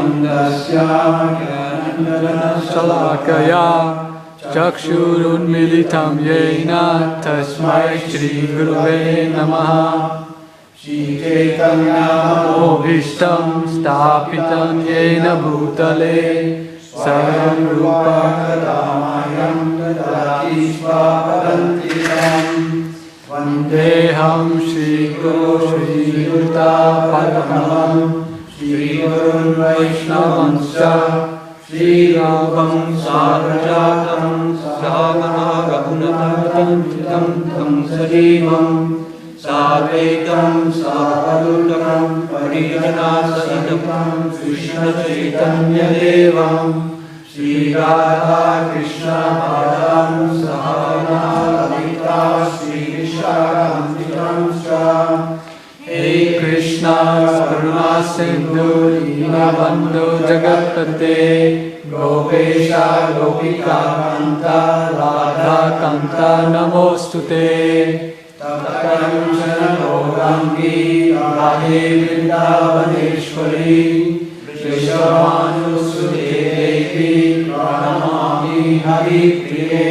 Ognanandasya Gyanandana Shalakaya Chakshurunmilitam Yena Tasmai Shri Gurave Namaha Shri Chaitanya Bhishtam Stapitam Yena Bhutale Saram Rupa Kadamayam Dadati Svapadantiyam Vandeham Shri Guru Shri Yuta Padamalam Shri Gurun Vaishnavanscha Shri Ragam Sarvajatam Sahagana Raghunatam Tam Sajivam Sadvaitam Savadutam Parijana Sahitam Krishna Chaitanya Devam Shri Radha Krishna Padam Sahagana Lalita Shri Vishakam Hey Krishna Karuna Sindhu Dinabandhu Jagatpate Gopesha Gopika Kanta Radha Kanta Namostute Taptakanchana Gaurangi Radhe Vrindavaneshwari Vrishabhanusute Devi Pranamami Hari Priye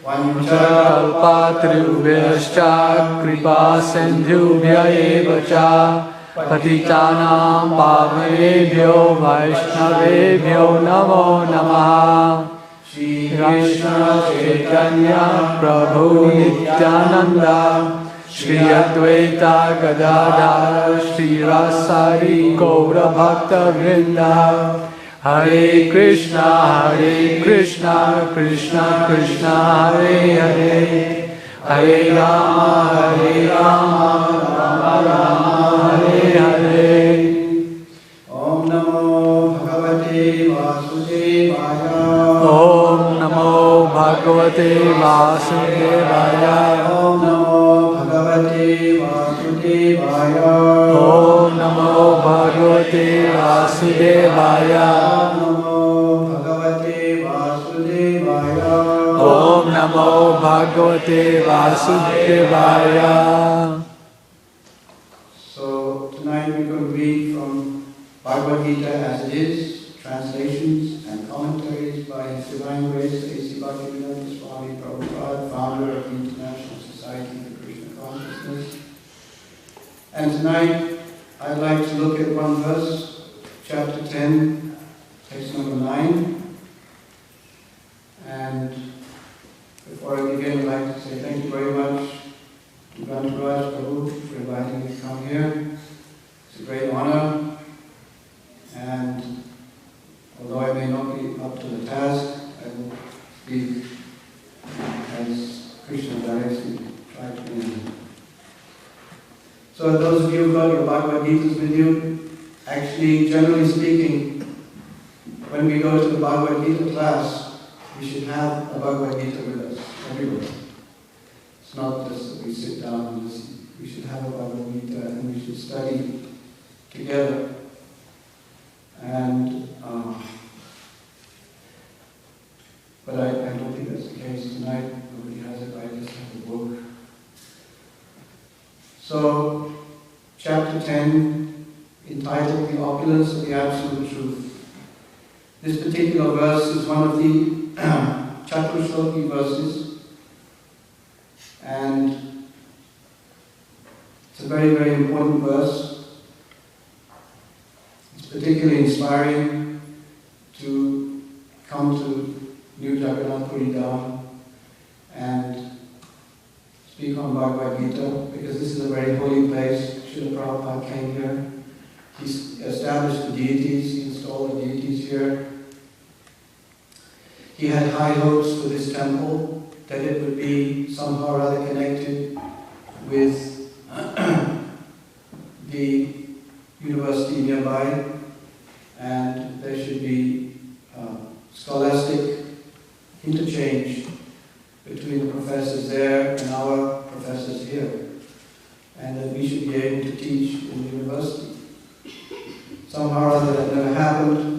Vanchakalpatrubhyascha kripa sindhubhya eva cha patitanam pavanebhyo vaishnavebhyo namo namaha Shri Krishna Chaitanya Prabhu Nityananda Shri Advaita Gadadhara Shri Rasari Gaura Bhakta Vrinda Hare Krishna, Krishna Krishna, Hare Hare, Hare Rama, Rama Rama, Hare Hare. Om Namo Bhagavate Vasudevaya. Om Namo Bhagavate Vasudevaya. Om Namo Bhagavate Vasudevaya. Om Namo Bhagavate Vasudevaya. Om Namo Bhagavate Vasudevaya. So tonight we're going to read from Bhagavad Gita as it is, translations and commentaries by His Divine Grace A.C. Bhaktivinoda Swami Prabhupada, founder of the International Society for Krishna Consciousness. And tonight I'd like to look at one verse, chapter 10, text number 9. And before I begin, I'd like to say thank you very much to Grantaraj Prabhu for inviting me to come here. It's a great honor. And although I may not be up to the task, I will speak as Krishna directs me, try to be. So those of you who got your Bhagavad Gitas with you, actually, generally speaking, when we go to the Bhagavad Gita class, we should have a Bhagavad Gita with us, everywhere. It's not just that we sit down and listen. We should have a Bhagavad Gita and we should study together. And, but I don't think that's the case tonight. Nobody has it, I just have the book. So, chapter 10, entitled The Opulence of the Absolute Truth. This particular verse is one of the Chatushloki verses, and it's a very, very important verse. It's particularly inspiring to come to New Jagannath Puri Dham and speak on Bhagavad Gita, because this is a very holy place. Srila Prabhupada came here. He established the deities, he installed the deities here. He had high hopes for this temple, that it would be somehow or other connected with the university nearby, and there should be scholastic interchange between the professors there and our professors here, and that we should be able to teach in the university. Somehow or other that never happened,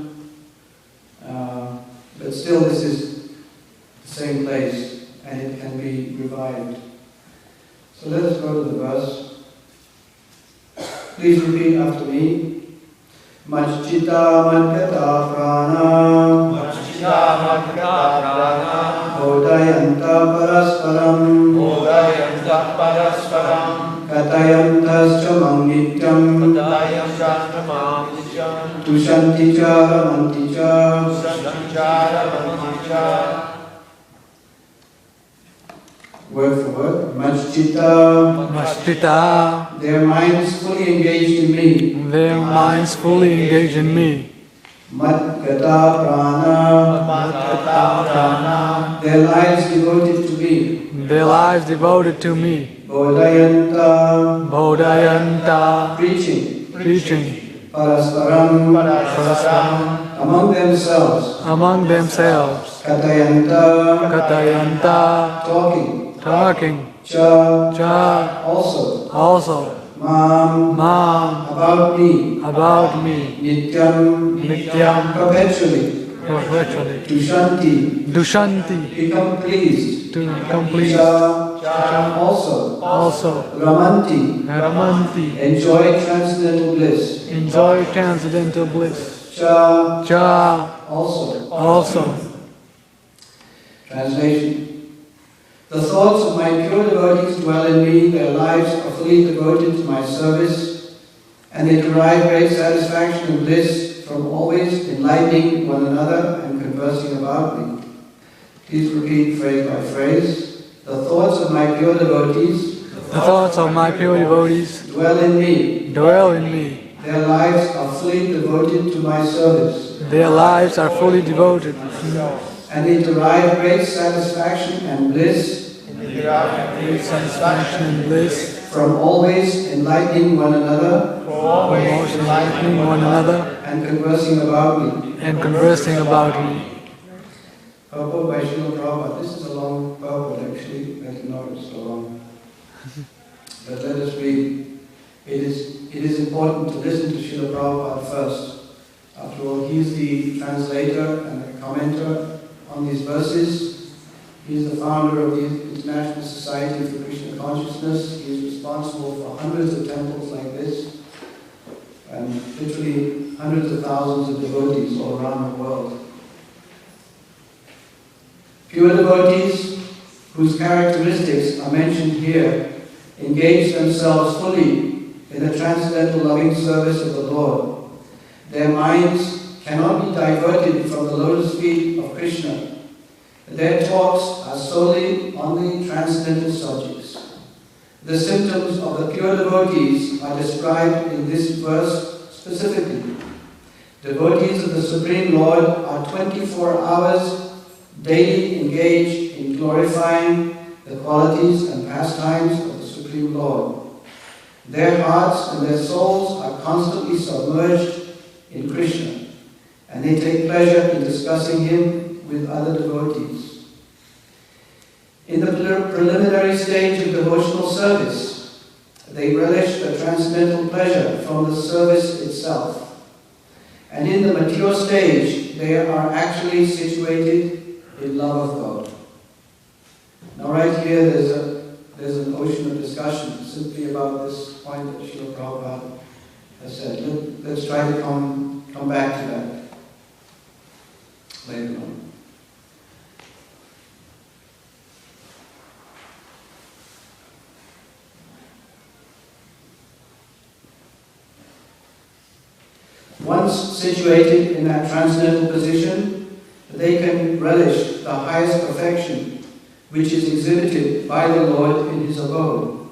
but still this is the same place and it can be revived. So let us go to the verse. Please repeat after me. Majjita Madgata Prana Bodhayanta Parasparam Katayantascha Mangityam Tushanti Cha Ramanti Cha Word for word. Majjita. Their minds fully engaged in me. Their minds fully engaged in me. Madgata Prana. Their lives devoted to me. Their lives devoted to me. Bodhayanta. Preaching. Parasparam. Among themselves. Katayanta. Talking. Cha. Also. Mam. About me. Nityam. Perpetually. Dushanti. Become pleased. Cha. Also. Ramanti. Enjoy transcendental bliss. Cha. Also. Translation. The thoughts of my pure devotees dwell in me, their lives are fully devoted to my service, and they derive great satisfaction and bliss from always enlightening one another and conversing about me. Please repeat phrase by phrase. The thoughts of my pure devotees dwell in me. Their lives are fully devoted to my service. And they derive great satisfaction and bliss from always enlightening one another and conversing about me. Purport by Srila Prabhupada. This is a long purport actually, I didn't know it was so long. But let us read. It is important to listen to Srila Prabhupada first. After all, he is the translator and the commenter on these verses. He is the founder of the International Society for Krishna Consciousness. He is responsible for hundreds of temples like this and literally hundreds of thousands of devotees all around the world. Pure devotees, whose characteristics are mentioned here, engage themselves fully in the transcendental loving service of the Lord. Their minds cannot be diverted from the lotus feet of Krishna. Their talks are solely on the transcendental subjects. The symptoms of the pure devotees are described in this verse specifically. Devotees of the Supreme Lord are 24 hours daily engaged in glorifying the qualities and pastimes of the Supreme Lord. Their hearts and their souls are constantly submerged in Krishna, and they take pleasure in discussing him with other devotees. In the preliminary stage of devotional service, they relish the transcendental pleasure from the service itself. And in the mature stage, they are actually situated in love of God. Now right here, there's an ocean of discussion simply about this point that Srila Prabhupada has said. Let's try to come back to that later on. Once situated in that transcendental position, they can relish the highest perfection which is exhibited by the Lord in his abode.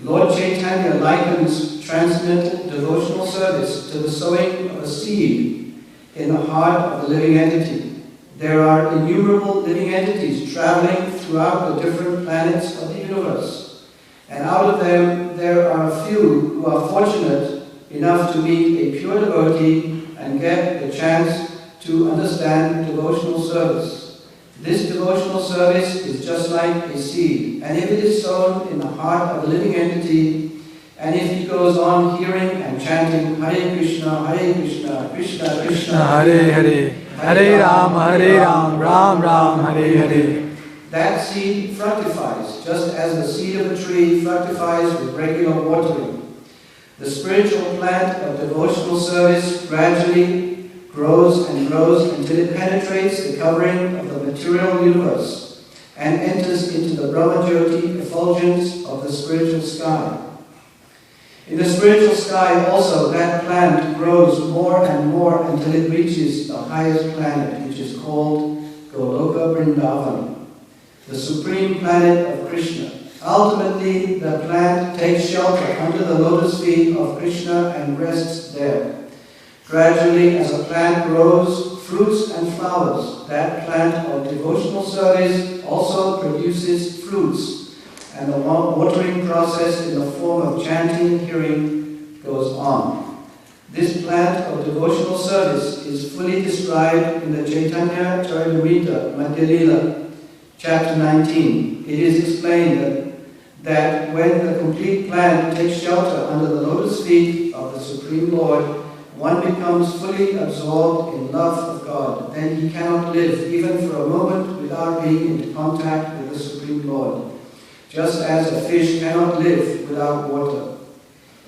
Lord Chaitanya likens transcendental devotional service to the sowing of a seed in the heart of the living entity. There are innumerable living entities traveling throughout the different planets of the universe, and out of them there are a few who are fortunate enough to meet a pure devotee and get the chance to understand devotional service. This devotional service is just like a seed, and if it is sown in the heart of a living entity, and if he goes on hearing and chanting Hare Krishna, Krishna Krishna, Hare Hare, Hare Ram, Ram Ram, Hare Hare, that seed fructifies, just as the seed of a tree fructifies with regular watering. The spiritual plant of devotional service gradually grows and grows until it penetrates the covering of the material universe and enters into the Brahmajyoti effulgence of the spiritual sky. In the spiritual sky also, that plant grows more and more until it reaches the highest planet, which is called Goloka Vrindavan, the supreme planet of Krishna. Ultimately, the plant takes shelter under the lotus feet of Krishna and rests there. Gradually, as a plant grows fruits and flowers, that plant of devotional service also produces fruits, and the watering process in the form of chanting and hearing goes on. This plant of devotional service is fully described in the Chaitanya Charitamrita Madhya Lila, chapter 19. It is explained that when the complete plant takes shelter under the lotus feet of the Supreme Lord, one becomes fully absorbed in love of God. Then he cannot live even for a moment without being in contact with the Supreme Lord, just as a fish cannot live without water.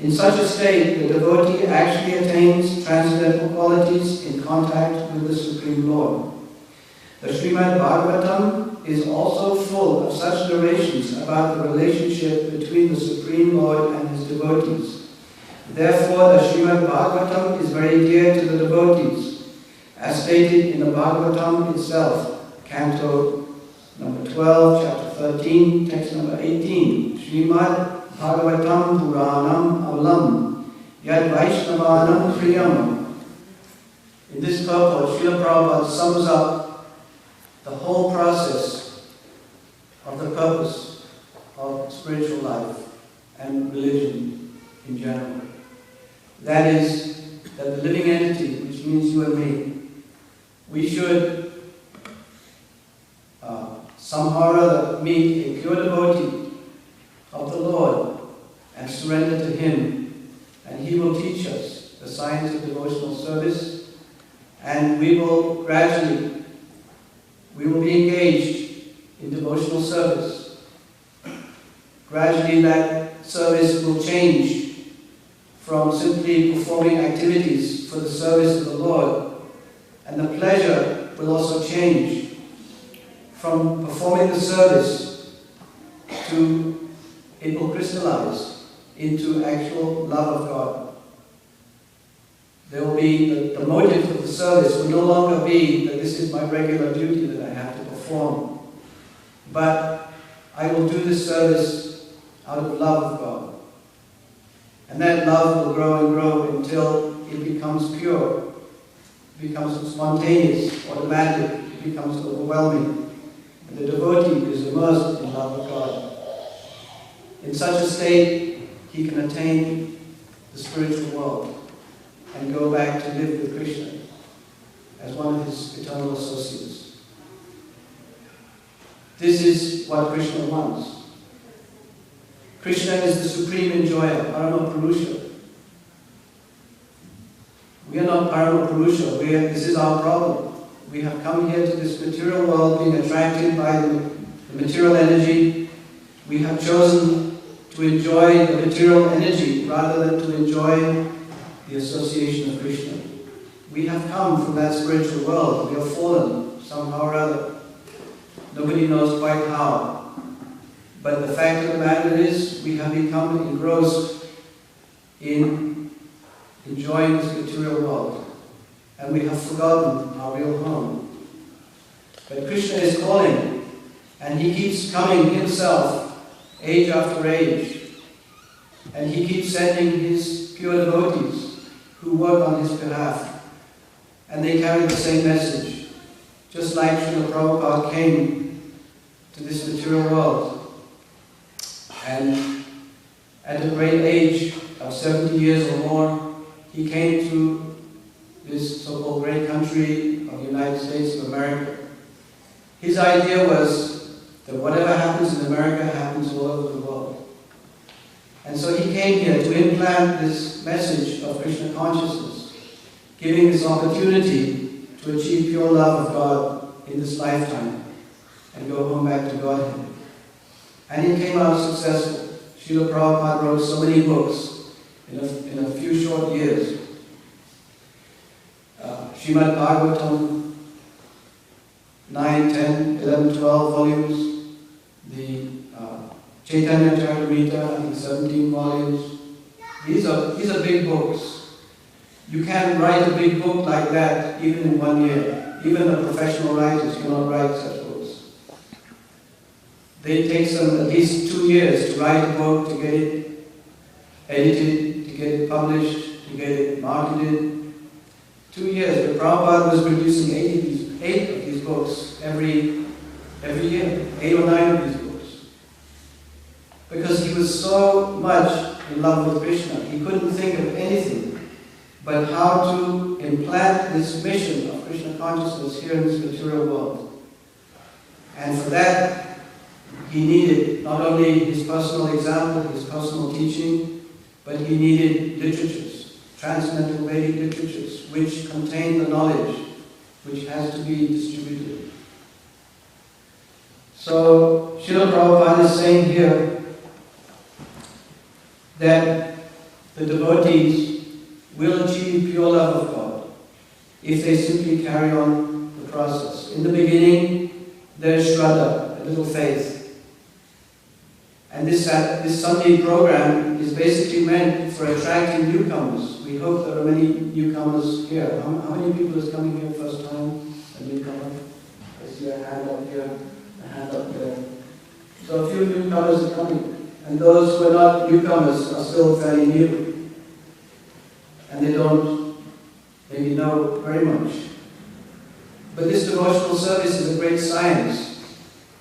In such a state, the devotee actually attains transcendental qualities in contact with the Supreme Lord. The Srimad Bhagavatam is also full of such narrations about the relationship between the Supreme Lord and his devotees. Therefore, the Srimad Bhagavatam is very dear to the devotees, as stated in the Bhagavatam itself, Canto number 12, chapter 13, text number 18. Srimad Bhagavatam Puranam Avalam Yad Vaishnavanam Priyam. In this purport, Srila Prabhupada sums up the whole process of the purpose of spiritual life and religion in general. That is, that the living entity, which means you and me, we should somehow or other meet a pure devotee of the Lord and surrender to Him, and He will teach us the science of devotional service, and we will gradually be engaged in devotional service. Gradually that service will change from simply performing activities for the service of the Lord, and the pleasure will also change from performing the service to it will crystallize into actual love of God. There will be the motive of the service will no longer be that this is my regular duty that I have to perform, but I will do this service out of love of God. And that love will grow and grow until it becomes pure, it becomes spontaneous, automatic, it becomes overwhelming. And the devotee is immersed in love of God. In such a state, he can attain the spiritual world and go back to live with Krishna as one of his eternal associates. This is what Krishna wants. Krishna is the supreme enjoyer, Parama Purusha. We are not Parama Purusha. This is our problem. We have come here to this material world being attracted by the material energy. We have chosen to enjoy the material energy rather than to enjoy the association of Krishna. We have come from that spiritual world. We have fallen somehow or other. Nobody knows quite how. But the fact of the matter is, we have become engrossed in enjoying this material world. And we have forgotten our real home. But Krishna is calling, and He keeps coming Himself, age after age. And He keeps sending His pure devotees who work on His behalf. And they carry the same message. Just like Srila Prabhupada came to this material world. And at a great age of 70 years or more, he came to this so-called great country of the United States of America. His idea was that whatever happens in America happens all over the world. And so he came here to implant this message of Krishna consciousness, giving this opportunity to achieve pure love of God in this lifetime and go home back to Godhead. And he came out successful. Srila Prabhupada wrote so many books. in a few short years. Srimad Bhagavatam, 9, 10, 11, 12 volumes. The Chaitanya Charitamrita, I think 17 volumes. These are big books. You can't write a big book like that even in 1 year. Even the professional writers cannot write such books. They take them at least 2 years to write a book, to get it edited, to get it published, to get it marketed. 2 years. But Prabhupada was producing 8 of these books every year, 8 or 9 of these books. Because he was so much in love with Krishna, he couldn't think of anything but how to implant this mission of Krishna consciousness here in this material world. And for that, he needed not only his personal example, his personal teaching, but he needed literatures, transcendental Vedic literatures, which contain the knowledge which has to be distributed. So, Srila Prabhupada is saying here that the devotees will achieve pure love of God if they simply carry on the process. In the beginning, there's Shraddha, a little faith. And this Sunday program is basically meant for attracting newcomers. We hope there are many newcomers here. How many people is coming here first time? A newcomer? I see a hand up here, a hand up there. So a few newcomers are coming. And those who are not newcomers are still fairly new. And they don't maybe know very much. But this devotional service is a great science,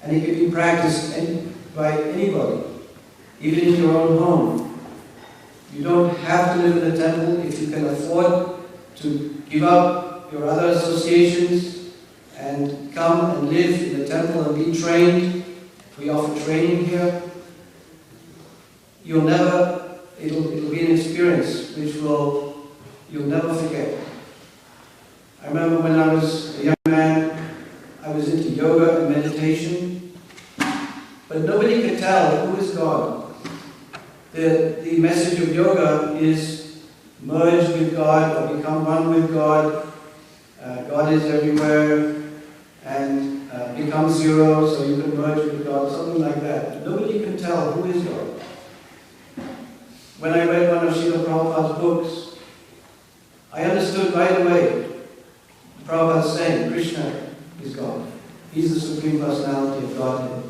and it can be practiced by anybody, even in your own home. You don't have to live in a temple. If you can afford to give up your other associations and come and live in the temple and be trained, we offer training here, it'll be an experience which you'll never forget. I remember when I was a young man, I was into yoga and meditation, but nobody could tell who is God. The message of yoga is merge with God or become one with God. God is everywhere, and become zero so you can merge with God, something like that. Nobody can tell who is God. When I read one of Srila Prabhupada's books, I understood right away Prabhupada saying Krishna is God. He's the Supreme Personality of Godhead.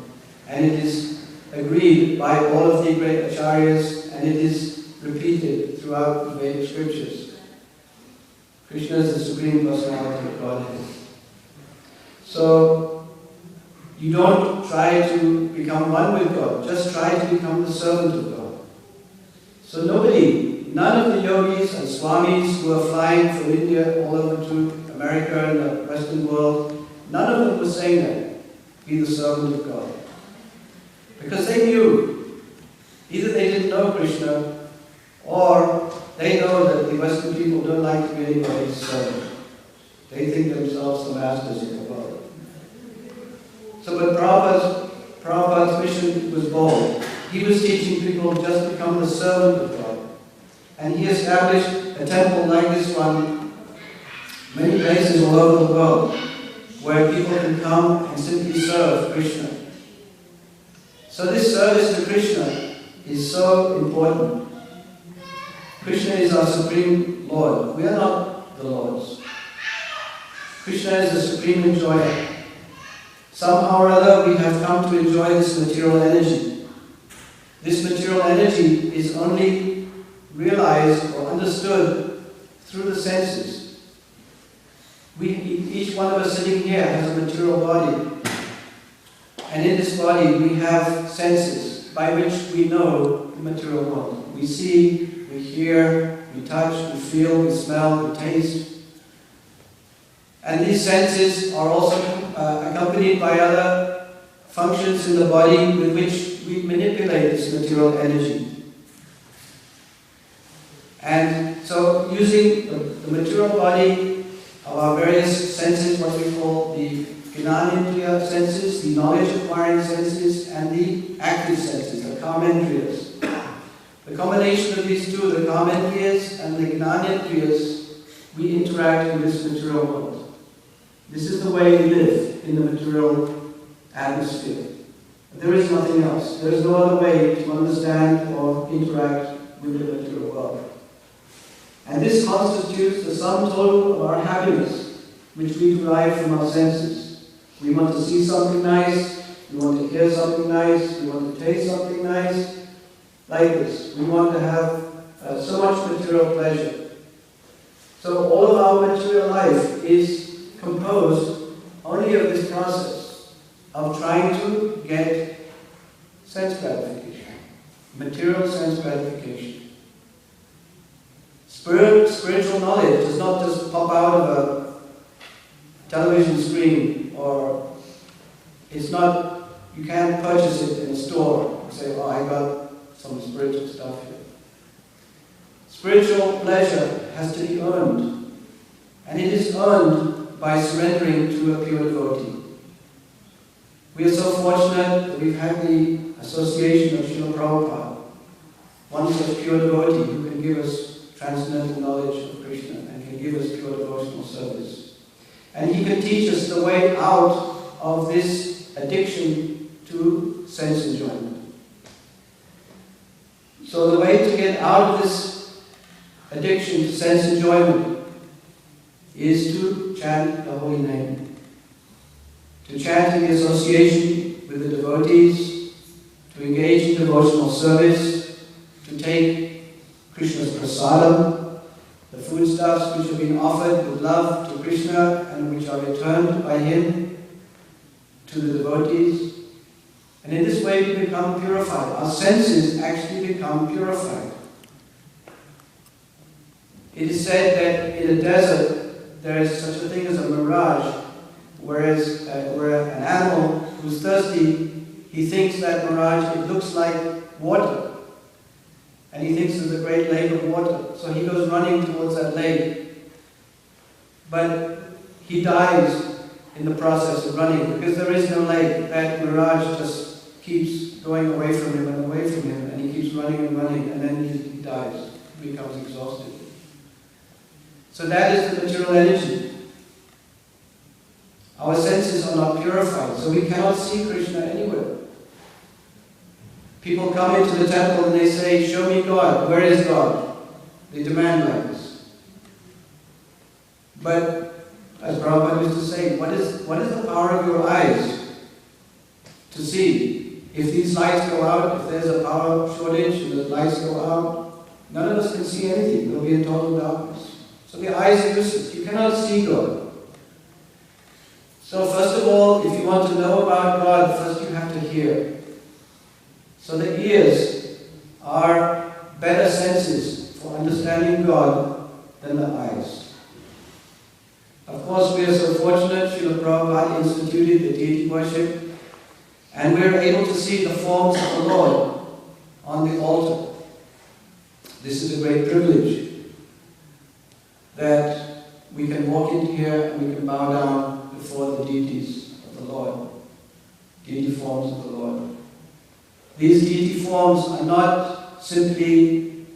And it is agreed by all of the great acharyas, and it is repeated throughout the Vedic scriptures. Krishna is the Supreme Personality of Godhead. So, you don't try to become one with God, just try to become the servant of God. So none of the yogis and swamis who are flying from India all over to America and the Western world, none of them were saying that, be the servant of God. Because they knew, either they didn't know Krishna, or they know that the Western people don't like to be anybody's servant. They think themselves the masters of the world. So but Prabhupada's mission was bold. He was teaching people to just become the servant of God. And he established a temple like this one, many places all over the world, where people can come and simply serve Krishna. So this service to Krishna is so important. Krishna is our Supreme Lord. We are not the Lords. Krishna is the Supreme Enjoyer. Somehow or other we have come to enjoy this material energy. This material energy is only realized or understood through the senses. Each one of us sitting here has a material body. And in this body we have senses by which we know the material world. We see, we hear, we touch, we feel, we smell, we taste. And these senses are also accompanied by other functions in the body with which we manipulate this material energy. And so using the material body of our various senses, what we call the Jnanendriya senses, the knowledge acquiring senses, and the active senses, the karmendriyas. The combination of these two, the karmendriyas and the gnanendriyas, we interact in this material world. This is the way we live in the material atmosphere. There is nothing else. There is no other way to understand or interact with the material world. And this constitutes the sum total of our happiness, which we derive from our senses. We want to see something nice, we want to hear something nice, we want to taste something nice, like this. We want to have so much material pleasure. So all of our material life is composed only of this process of trying to get sense gratification, material sense gratification. Spiritual knowledge does not just pop out of a television screen, or it's not, you can't purchase it in a store and say, oh, I got some spiritual stuff here. Spiritual pleasure has to be earned, and it is earned by surrendering to a pure devotee. We are so fortunate that we've had the association of Srila Prabhupada, one such pure devotee who can give us transcendental knowledge of Krishna and can give us pure devotional service. And he can teach us the way out of this addiction to sense enjoyment. So the way to get out of this addiction to sense enjoyment is to chant the holy name. To chant in the association with the devotees, to engage in devotional service, to take Krishna's prasadam, the foodstuffs which have been offered with love to Krishna and which are returned by him to the devotees. And in this way we become purified. Our senses actually become purified. It is said that in a desert there is such a thing as a mirage, where an animal who's thirsty, he thinks that mirage, it looks like water. And he thinks there's a great lake of water. So he goes running towards that lake. But he dies in the process of running because there is no lake. That mirage just keeps going away from him and away from him. And he keeps running and running. And then he dies. He becomes exhausted. So that is the material energy. Our senses are not purified. So we cannot see Krishna anywhere. People come into the temple and they say, show me God. Where is God? They demand like this. But, as Prabhupada used to say, what is the power of your eyes to see? If these lights go out, if there's a power shortage and the lights go out, none of us can see anything. We'll be in total darkness. So the eyes are useless. You cannot see God. So first of all, if you want to know about God, first you have to hear. So the ears are better senses for understanding God than the eyes. Of course, we are so fortunate, Srila Prabhupada instituted the deity worship, and we are able to see the forms of the Lord on the altar. This is a great privilege, that we can walk in here and we can bow down before the deities of the Lord, deity forms of the Lord. These deity forms are not simply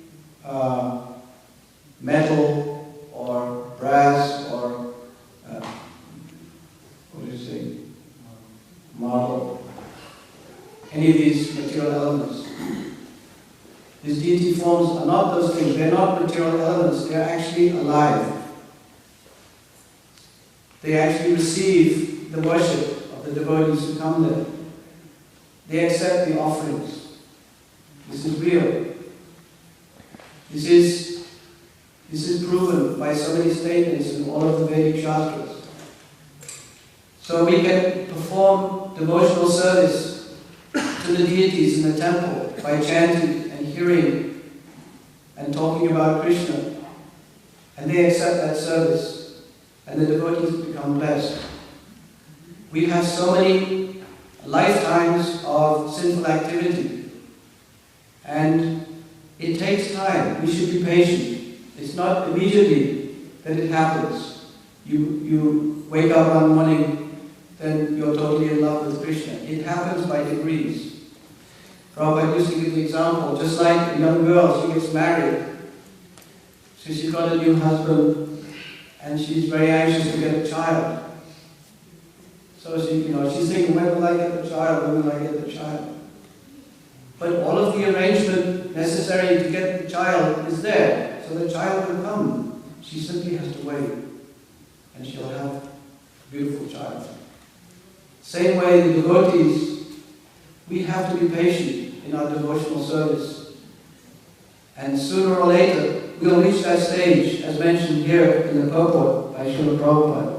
metal or brass or marble, any of these material elements. These deity forms are not those things. They're not material elements. They're actually alive. They actually receive the worship of the devotees who come there. They accept the offerings. This is real. This is proven by so many statements in all of the Vedic Shastras. So we can perform devotional service to the deities in the temple by chanting and hearing and talking about Krishna. And they accept that service. And the devotees become blessed. We have so many lifetimes of sinful activity. And it takes time. We should be patient. It's not immediately that it happens. You wake up one morning, then you're totally in love with Krishna. It happens by degrees. Prabhupada used to give the example, just like a young girl, she gets married. So she's got a new husband and she's very anxious to get a child. So she's thinking, when will I get the child? When will I get the child? But all of the arrangement necessary to get the child is there. So the child will come. She simply has to wait. And she'll have a beautiful child. Same way the devotees, we have to be patient in our devotional service. And sooner or later, we'll reach that stage, as mentioned here in the purport by Srila Prabhupada.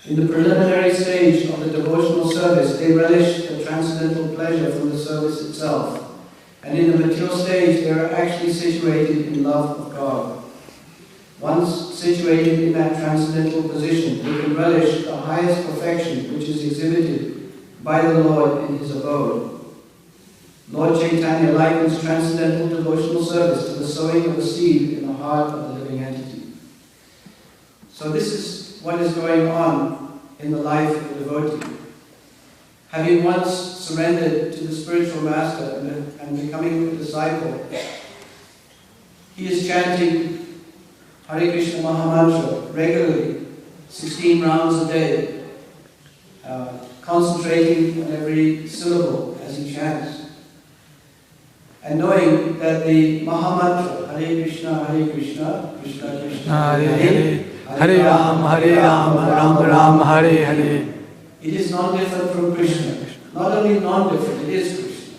In the preliminary stage of the devotional service, they relish the transcendental pleasure from the service itself. And in the mature stage, they are actually situated in love of God. Once situated in that transcendental position, they can relish the highest perfection which is exhibited by the Lord in His abode. Lord Chaitanya likens transcendental devotional service to the sowing of a seed in the heart of the living entity. So this is what is going on in the life of the devotee. Having once surrendered to the spiritual master and becoming a disciple, he is chanting Hare Krishna Mahamantra regularly, 16 rounds a day, concentrating on every syllable as he chants, and knowing that the Mahamantra, Hare Krishna, Krishna Krishna, Hare Hare, Hare Ram, Ram Ram, Hare Hare. It is non-different from Krishna. Not only non-different, it is Krishna.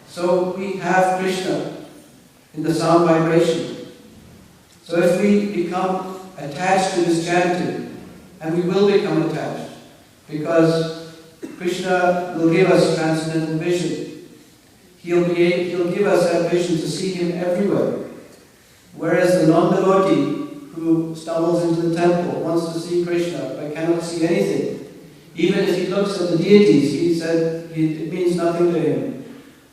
So we have Krishna in the sound vibration. So if we become attached to this chanting, and we will become attached, because Krishna will give us transcendental vision. He'll give us that vision to see Him everywhere. Whereas the non-devotee who stumbles into the temple wants to see Krishna but cannot see anything. Even if he looks at the deities, he said it means nothing to him.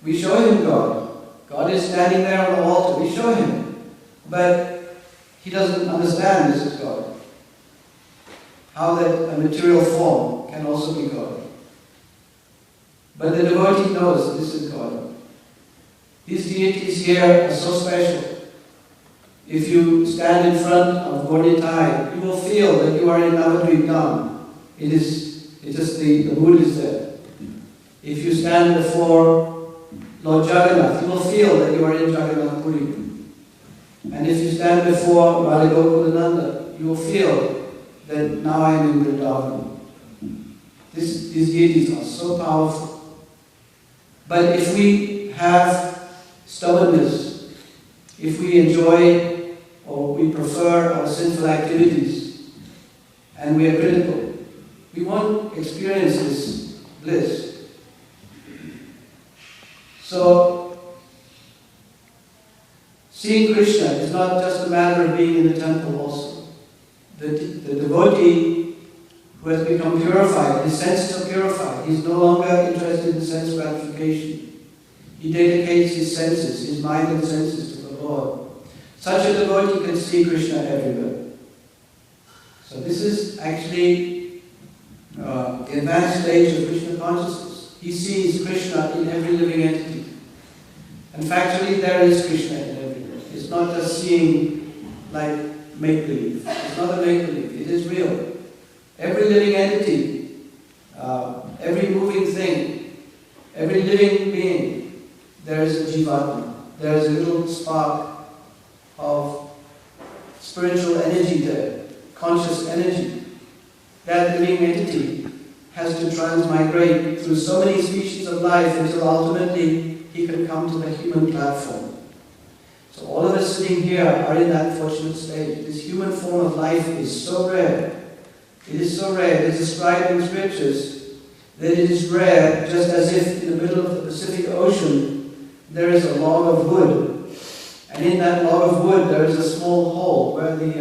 We show him God. God is standing there on the altar. We show him. But he doesn't understand this is God. How that a material form can also be God. But the devotee knows this is God. These deities here are so special. If you stand in front of Gornitai, you will feel that you are in Navadvip. It's just the mood is there. If you stand before Lord Jagannath, you will feel that you are in Jagannath Puri. And if you stand before Radha Gokulananda, you will feel that now I am in Vrindavan. These deities are so powerful. But if we have stubbornness, if we enjoy or we prefer our sinful activities, and we are critical, we won't experience this bliss. So, seeing Krishna is not just a matter of being in the temple also. The devotee who has become purified, his senses are purified, he's no longer interested in sense gratification. He dedicates his senses, his mind and senses to the Lord. Such a devotee can see Krishna everywhere. So this is actually the advanced stage of Krishna consciousness. He sees Krishna in every living entity. And factually, there is Krishna in everyone. It's not just seeing like make-believe. It's not a make-believe. It is real. Every living entity, every moving thing, every living being, there is a jivatma. There is a little spark of spiritual energy there, conscious energy. That living entity has to transmigrate through so many species of life until ultimately he can come to the human platform. So all of us sitting here are in that fortunate stage. This human form of life is so rare. It is so rare. It is described in scriptures that it is rare, just as if in the middle of the Pacific Ocean there is a log of wood. And in that log of wood there is a small hole where the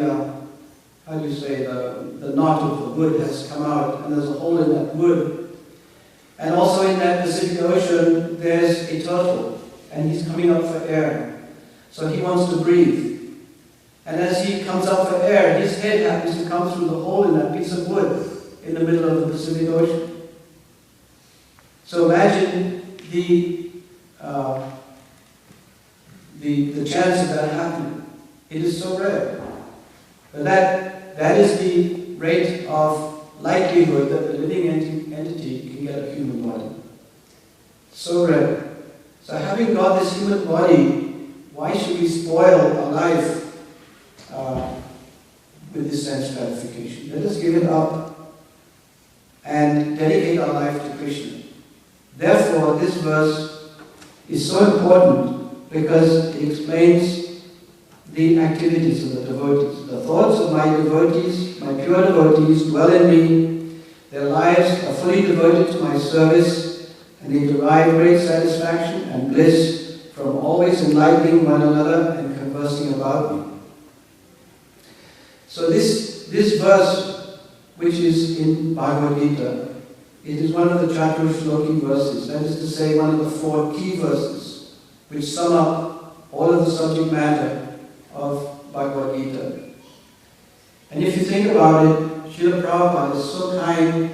knot of the wood has come out, and there's a hole in that wood. And also in that Pacific Ocean there's a turtle, and he's coming up for air. So he wants to breathe. And as he comes up for air, his head happens to come through the hole in that piece of wood in the middle of the Pacific Ocean. So imagine the chance of that happening. It is so rare. But that is the rate of likelihood that the living entity can get a human body. So rare. So having got this human body, why should we spoil our life with this sense gratification? Let us give it up and dedicate our life to Krishna. Therefore, this verse is so important because it explains the activities of the devotees. The thoughts of my devotees, my pure devotees, dwell in me. Their lives are fully devoted to my service, and they derive great satisfaction and bliss from always enlightening one another and conversing about me. So this verse, which is in Bhagavad Gita, it is one of the Chaturshloki verses, that is to say, one of the 4 key verses, which sum up all of the subject matter of Bhagavad Gita. And if you think about it, Srila Prabhupada is so kind,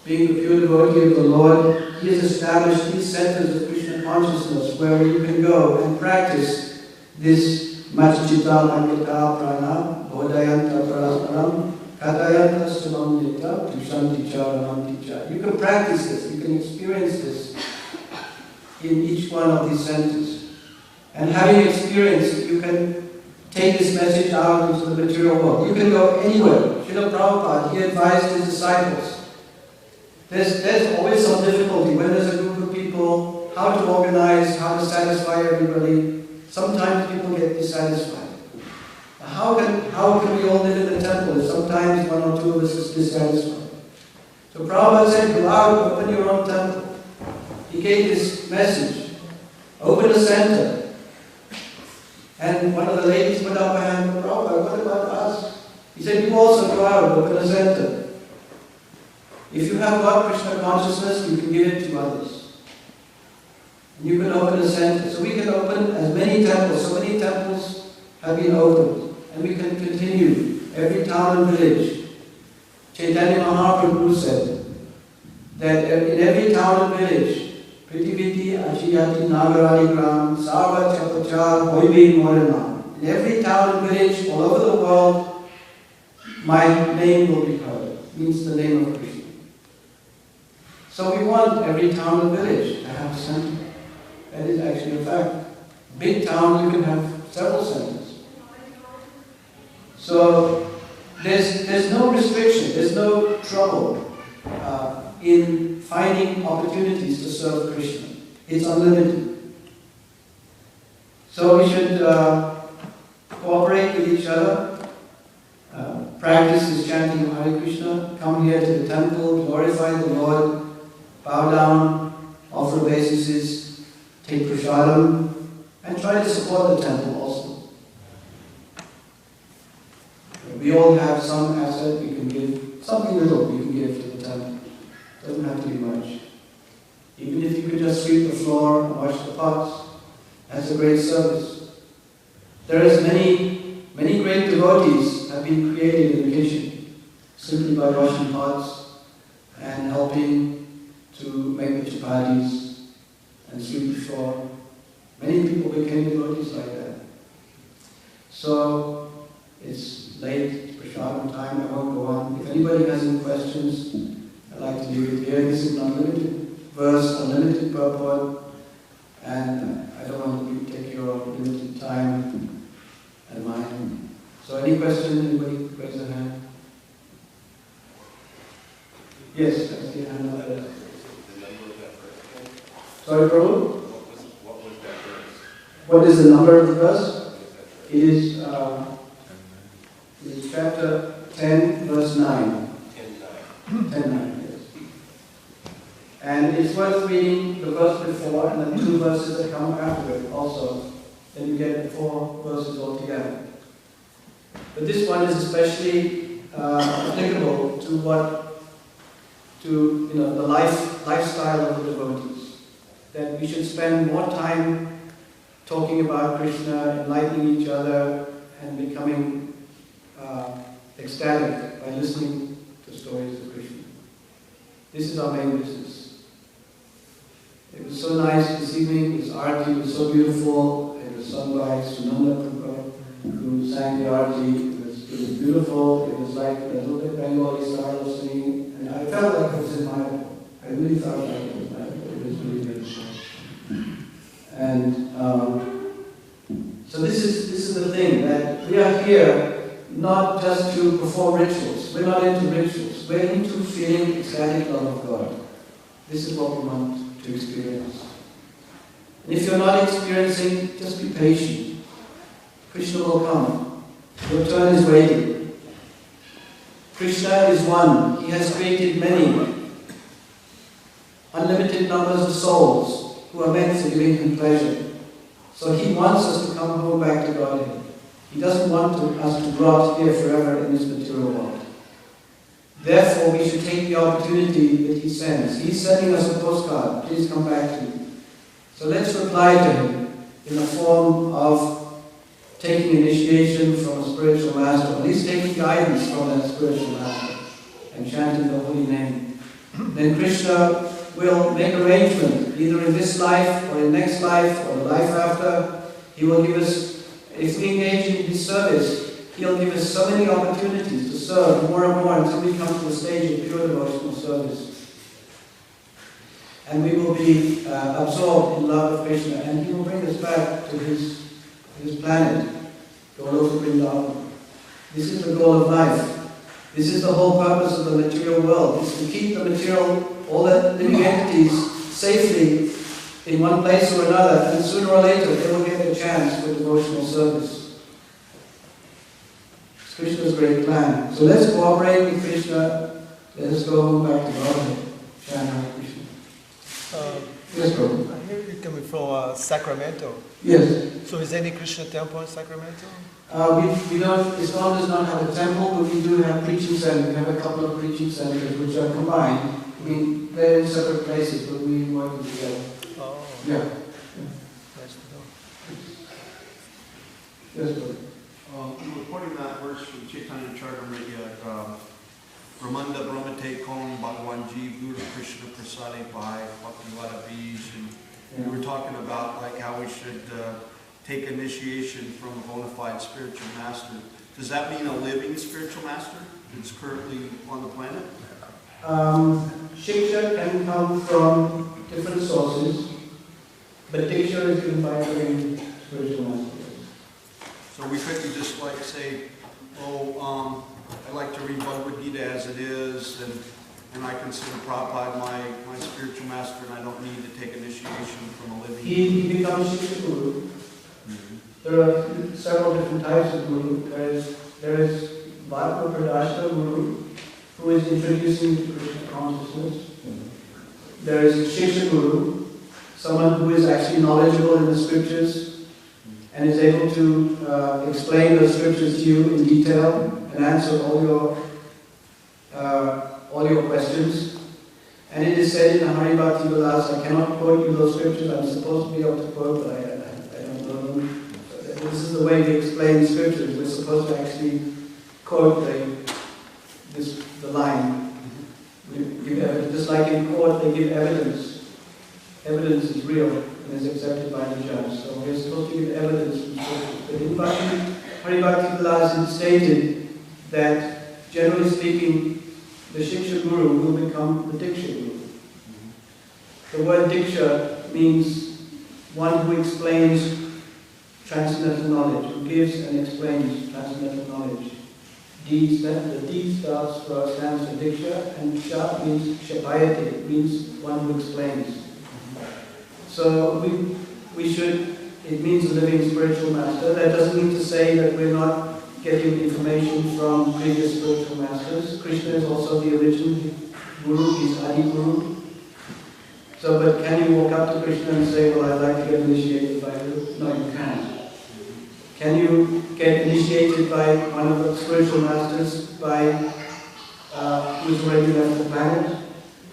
being the pure devotee of the Lord. He has established these centers of Krishna consciousness where you can go and practice this Machchita Mangata Prana, Bodhayanta Parasparam, Katayanta Sumamnita, Tushanti Charamanti Cha. You can practice this, you can experience this in each one of these centers. And having experienced it, you can take this message out into the material world. You can go anywhere. Srila Prabhupada, he advised his disciples. There's always some difficulty when there's a group of people, how to organize, how to satisfy everybody. Sometimes people get dissatisfied. How can we all live in the temple if sometimes one or two of us is dissatisfied? So Prabhupada said, go out, open your own temple. He gave this message. Open a center. And one of the ladies put up her hand, Prabhupada, what about us? He said, you also go out, open a center. If you have got Krishna consciousness, you can give it to others. And you can open a center. So we can open as many temples. So many temples have been opened. And we can continue every town and village. Chaitanya Mahaprabhu said that in every town and village, Pritiviti Achiyati Nagaradi Gram Sarva Chapachar Hoibi Morana. In every town and village all over the world, my name will be heard. Means the name of Krishna. So we want every town and village to have a center. That is actually a fact. Big town, you can have several centers. So there's no restriction, there's no trouble in finding opportunities to serve Krishna. It's unlimited. So we should cooperate with each other, practice this chanting of Hare Krishna, come here to the temple, glorify the Lord, bow down, offer obeisances, take prasadam, and try to support the temple also. We all have some asset we can give, something little we can give to the temple. Doesn't have to be much. Even if you could just sweep the floor and wash the pots, that's a great service. There is many great devotees have been created in the kitchen, simply by washing pots and helping to make the chapatis and sweep the floor. Many people became devotees like that. So it's late, prasadam time, I won't go on. If anybody has any questions, I'd like to leave it here. This is an unlimited verse, unlimited purport, and I don't want to take your limited time and mine. So any question, anybody raise their hand? Yes, I see a hand up there. Sorry, Prabhu? What was that verse? What is the number of the verse? It is chapter 10, verse 9. 10:9, yes. And it's worth reading the verse before and then 2 verses that come after it also. Then you get 4 verses altogether. But this one is especially applicable to the lifestyle of the devotees. That we should spend more time talking about Krishna, enlightening each other, and becoming ecstatic by listening to stories of Krishna. This is our main business. It was so nice this evening. This arati was so beautiful. It was sung by Nityananda Prabhupada, who sang the arati. It was beautiful. It was like a little bit Bengali style of singing, and I felt like it was in my home. I really felt like it was my home. It was really good. And so this is the thing, that we are here not just to perform rituals. We're not into rituals. We're into feeling ecstatic love of God. This is what we want to experience. And if you're not experiencing, just be patient. Krishna will come. Your turn is waiting. Krishna is one. He has created many, unlimited numbers of souls who are meant for giving him pleasure. So he wants us to come home back to Godhead. He doesn't want us to rot here forever in this material world. Therefore, we should take the opportunity that he sends. He's sending us a postcard. Please come back to me. So let's reply to him in the form of taking initiation from a spiritual master, at least taking guidance from that spiritual master, and chanting the holy name. Then Krishna will make arrangement, either in this life or in next life or the life after. He will give us, if we engage in his service, he'll give us so many opportunities to serve more and more until we come to the stage of pure devotional service. And we will be absorbed in love of Krishna, and he will bring us back to his planet, Goloka Vrindavan. This is the goal of life. This is the whole purpose of the material world, is to keep the material, all the living entities, safely in one place or another, and sooner or later they will get a chance for devotional service. It's Krishna's great plan. So let's cooperate with Krishna. Let us go home back to Godhead. Chant Hare Krishna. Yes, Prabhu. I hear you coming from Sacramento. Yes. So is there any Krishna temple in Sacramento? We don't, Iskon does not have a temple, but we do have preaching centers. We have a couple of preaching centers which are combined. I mean, they're in separate places, but we work together. Oh. Yeah. Nice to know. Yes, Prabhu. You were quoting that verse from Chaitanya Charitamrita, Ramanda Brahmate Kon Bhagwan Jeev Guru Krishna Prasade Bhai Bhaktivada Bij, and you were talking about like how we should take initiation from a bona fide spiritual master. Does that mean a living spiritual master that's currently on the planet? Shiksha can come from different sources, but Diksha is given by a living spiritual master. So we couldn't just like say, oh, I like to read Bhagavad Gita as it is, and I consider Prabhupada my spiritual master, and I don't need to take initiation from a living. He becomes Shiksha Guru. There are several different types of guru. There is Bhakti Pradashta Guru, who is introducing to Krishna consciousness. There is Shiksha Guru, someone who is actually knowledgeable in the scriptures and is able to explain the scriptures to you in detail and answer all your questions. And it is said in the Hari Bhakti Vilas, I cannot quote you those scriptures. I'm supposed to be able to quote, but I don't know them. This is the way we explain scriptures. We're supposed to actually quote the line. Just like in court, they give evidence. Evidence is real and is accepted by the judge. So we're supposed to give evidence from scriptures. But in Hari Bhakti Vilas, it stated that, generally speaking, the Shiksha Guru will become the Diksha Guru. The word Diksha means one who explains transcendental knowledge, who gives and explains transcendental knowledge. The D stands for Diksha, and Sha means Shapayati, means one who explains. So it means a living spiritual master. That doesn't mean to say that we're not getting information from previous spiritual masters. Krishna is also the original Guru, he's Adi Guru. So, but can you walk up to Krishna and say, well, I'd like to get initiated by you? No, you can't. Can you get initiated by one of the spiritual masters who's already left the planet?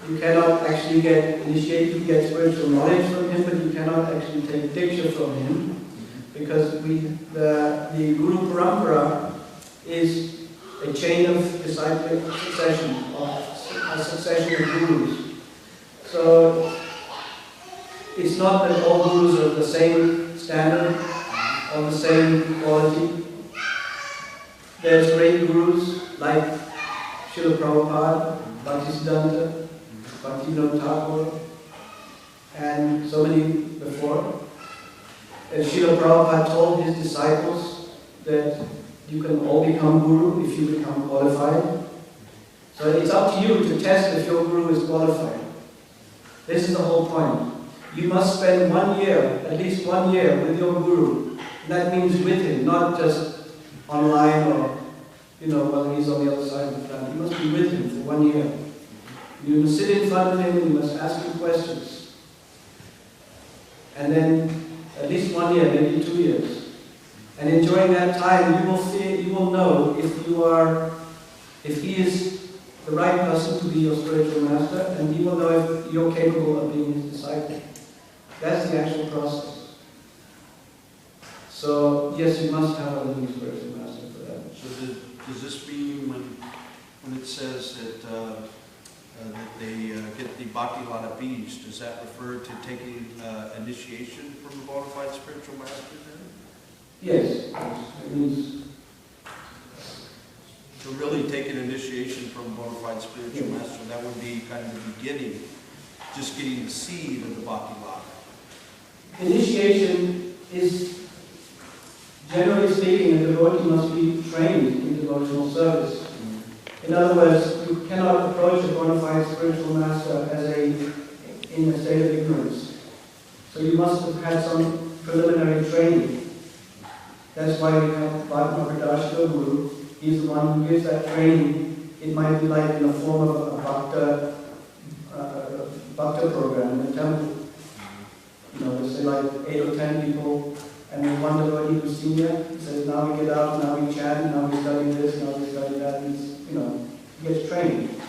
You cannot actually get initiated. You get spiritual knowledge from him, but you cannot actually take Diksha from him. because the Guru Parampara is a chain of disciplic succession, a succession of gurus. So it's not that all gurus are of the same standard, of the same quality. There's great gurus like Srila Prabhupada, Bhaktisiddhanta, Bhaktivinoda Thakur, and so many before. And Srila Prabhupada told his disciples that you can all become guru if you become qualified. So it's up to you to test if your guru is qualified. This is the whole point. You must spend 1 year, at least 1 year, with your guru. And that means with him, not just online or, while he's on the other side of the planet. You must be with him for 1 year. You must sit in front of him and you must ask him questions. And then at least 1 year, maybe 2 years. And during that time, you will know if he is the right person to be your spiritual master, and you will know if you're capable of being his disciple. That's the actual process. So, yes, you must have a living spiritual master for that. So does this mean when it says that they get the Bhakti-Lata beads, does that refer to taking initiation from a bona fide spiritual master then? Yes, it means... So really taking initiation from a bona fide spiritual master, that would be kind of the beginning, just getting the seed of the Bhakti-Lata. Initiation is, generally speaking, a devotee must be trained in devotional service. In other words, you cannot approach a bona fide spiritual master in a state of ignorance. So you must have had some preliminary training. That's why we have Bhakti Guru. He's the one who gives that training. It might be like in the form of a bhakta program in the temple. They say like 8 or 10 people, and then one devotee who's senior, he says, now we get up, now we chant, now we study this, now we study that, and he gets trained.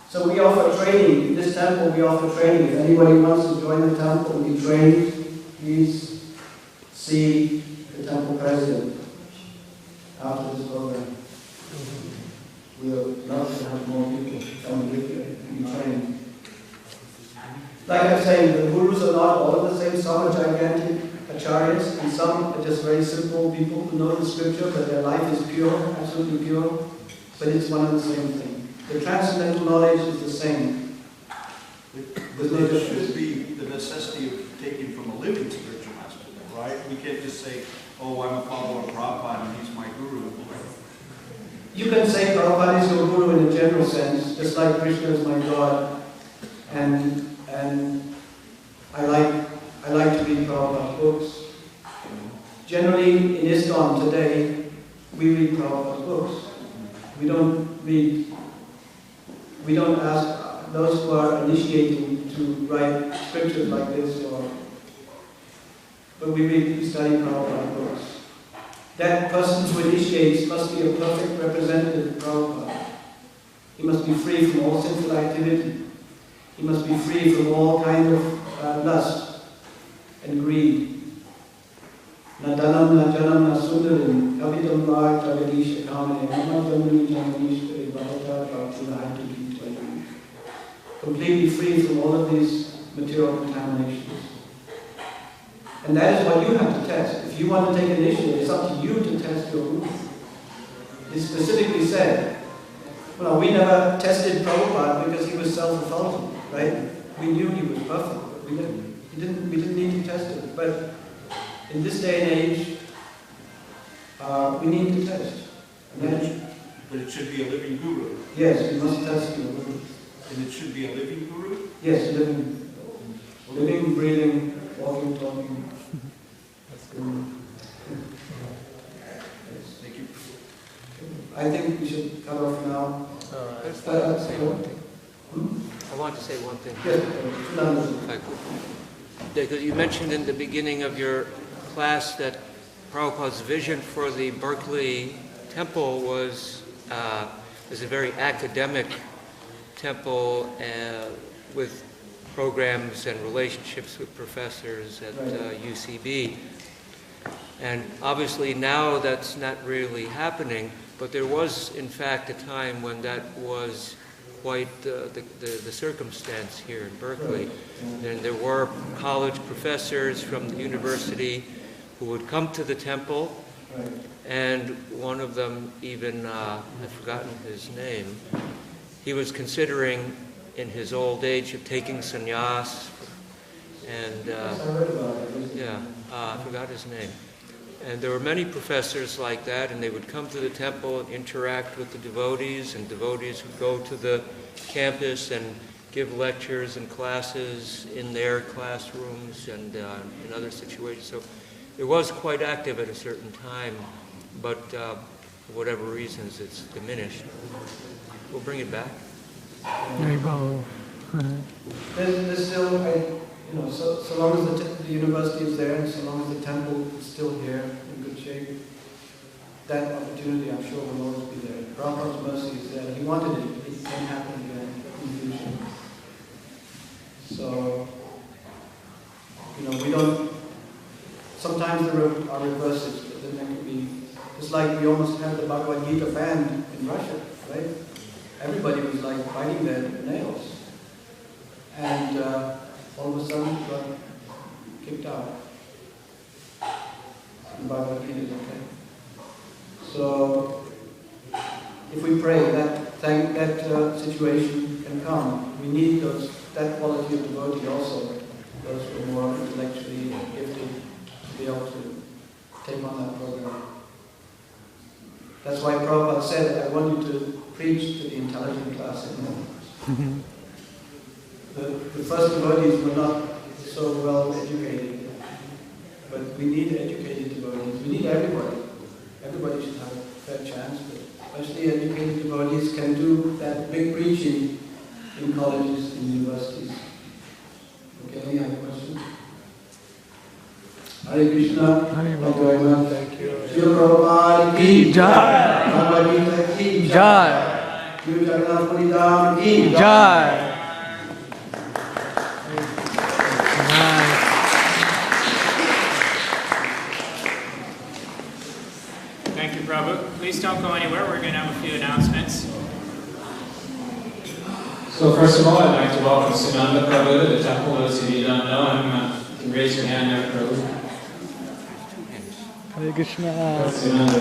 So we offer training. In this temple we offer training. If anybody wants to join the temple and be trained, please see the temple president after this program. We would love to have more people come with you and be trained. Like I'm saying, the gurus are not all of the same. Some are gigantic acharyas, and some are just very simple people who know the scripture, but their life is pure, absolutely pure. But it's one and the same thing. The transcendental knowledge is the same. But there should be the necessity of taking from a living spiritual master, right? We can't just say, oh, I'm a follower of Prabhupada and he's my guru. You can say Prabhupada is your guru in a general sense, just like Krishna is my God, and I like to read Prabhupada books. Generally, in Iskon today, we read Prabhupada books. We don't ask those who are initiating to write scriptures like this, but we study Prabhupada books. That person who initiates must be a perfect representative of Prabhupada. He must be free from all sinful activity. He must be free from all kind of lust and greed. Na dhanam, na janam, na sundarim, kavitam var, kavadisha kamane, nama jamani jamanishkari, bhavata, bhakti, lahati, completely free from all of these material contaminations. And that is what you have to test. If you want to take initiative, it's up to you to test your guru. It specifically said, we never tested Prabhupada because he was self-effulgent, right? We knew he was perfect, but we didn't need to test it. But in this day and age, we need to test. But it should be a living guru. Yes, we must test your guru. And it should be a living guru? Yes, living, breathing, walking, talking. Thank you. I think we should cut off now. I want to say one thing. I want to say one thing. Yes, Because you mentioned in the beginning of your class that Prabhupada's vision for the Berkeley temple was a very academic temple with programs and relationships with professors at UCB. And obviously now that's not really happening, but there was in fact a time when that was quite the circumstance here in Berkeley. And there were college professors from the university who would come to the temple, and one of them even, I've forgotten his name, he was considering in his old age of taking sannyas, and I forgot his name. And there were many professors like that, and they would come to the temple and interact with the devotees, and devotees would go to the campus and give lectures and classes in their classrooms and in other situations. So it was quite active at a certain time, but for whatever reasons it's diminished. We'll bring it back. There's still, so long as the university is there, and so long as the temple is still here in good shape, that opportunity, I'm sure, will always be there. Prabhupada's mercy is there. He wanted it. It can't happen again in the future. So, we don't. Sometimes there are reverses, but then there could be. It's like we almost had the Bhagavad Gita banned in Russia, right? Everybody was like biting their nails, and all of a sudden it got kicked out. And Bhagavad Gita is okay. So, if we pray that situation can come, we need that quality of devotee also, those who are more intellectually gifted, to be able to take on that program. That's why Prabhupada said, I want you to preach to the intelligent class. The first devotees were not so well educated, but we need educated devotees. We need everybody. Everybody should have a fair chance, but especially educated devotees can do that big preaching in colleges and universities. Okay, any other questions? Hare Krishna. Thank you very much. Thank you. Srila Prabhupada ki jai. Bhagavad Gita ki jai. Guru Jagannath Puri Dham ki jai. Thank you, Prabhu. Please don't go anywhere. We're going to have a few announcements. So first of all, I'd like to welcome Nityananda Prabhu to the temple. Those of you who don't know him, you can raise your hand now, Prabhu. Hare Krishna. Nityananda.